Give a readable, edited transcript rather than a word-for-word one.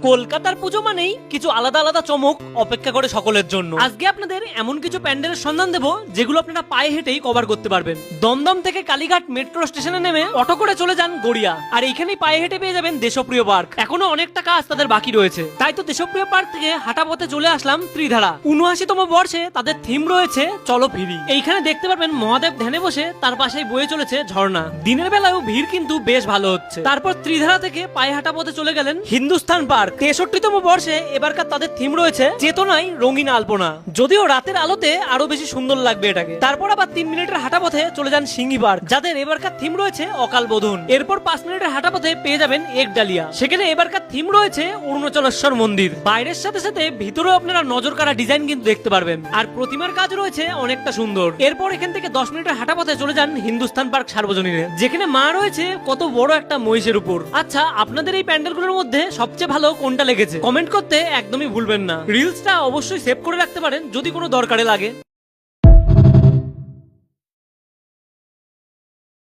কলকাতার পুজো মানেই কিছু আলাদা আলাদা চমক অপেক্ষা করে সকলের জন্য। আজকে আপনাদের এমন কিছু প্যান্ডেলের সন্ধান দেবো যেগুলো আপনারা পায়ে হেঁটেই কভার করতে পারবেন। দমদম থেকে কালীঘাট মেট্রো স্টেশনে নেমে অটো করে চলে যান গড়িয়া, আর এইখানেই পায়ে হেঁটে পেয়ে যাবেন দেশপ্রিয় পার্ক। এখনো অনেকটা কাজ তাদের বাকি রয়েছে, তাই তো দেশপ্রিয় পার্ক থেকে হাঁটা পথে চলে আসলাম ত্রিধারা। ৭৯তম বর্ষে তাদের থিম রয়েছে চলো ফিরি। এইখানে দেখতে পারবেন মহাদেব ধ্যানে বসে, তার পাশেই বয়ে চলেছে ঝর্ণা। দিনের বেলায়ও ভিড় কিন্তু বেশ ভালো হচ্ছে। তারপর ত্রিধারা থেকে পায়ে হাঁটা পথে চলে গেলেন হিন্দুস্তান পার্ক। ৬৩তম বর্ষে এবারকার তাদের থিম রয়েছে চেতনায় রঙিন আলপনা, যদিও রাতের আলোতে আরো বেশি সুন্দর লাগবে এটাকে। তারপর আবার ৩ মিনিটের হাঁটা পথে চলে যান সিঙ্গি পার্ক, যাদের এবারকার থিম রয়েছে অকাল বোধন। এরপর ৫ মিনিটের হাঁটা পথে পেয়ে যাবেন একডালিয়া, সেখানে এবারকার থিম রয়েছে অরুণাচলেশ্বর মন্দির। বাইরের সাথে সাথে ভিতরেও আপনারা নজর কাড়া ডিজাইন কিন্তু দেখতে পারবেন, আর প্রতিমার কাজ রয়েছে অনেকটা সুন্দর। এরপর এখান থেকে ১০ মিনিটের হাঁটা পথে চলে যান হিন্দুস্তান পার্ক সার্বজনীনে, যেখানে মা রয়েছে কত বড় একটা মহিষের উপর। আচ্ছা, আপনাদের এই প্যান্ডেলগুলোর মধ্যে সবচেয়ে ভালো কোনটা লেগেছে কমেন্ট করতে একদমই ভুলবেন না। রিলসটা অবশ্যই সেভ করে রাখতে পারেন যদি কোনো দরকারে লাগে।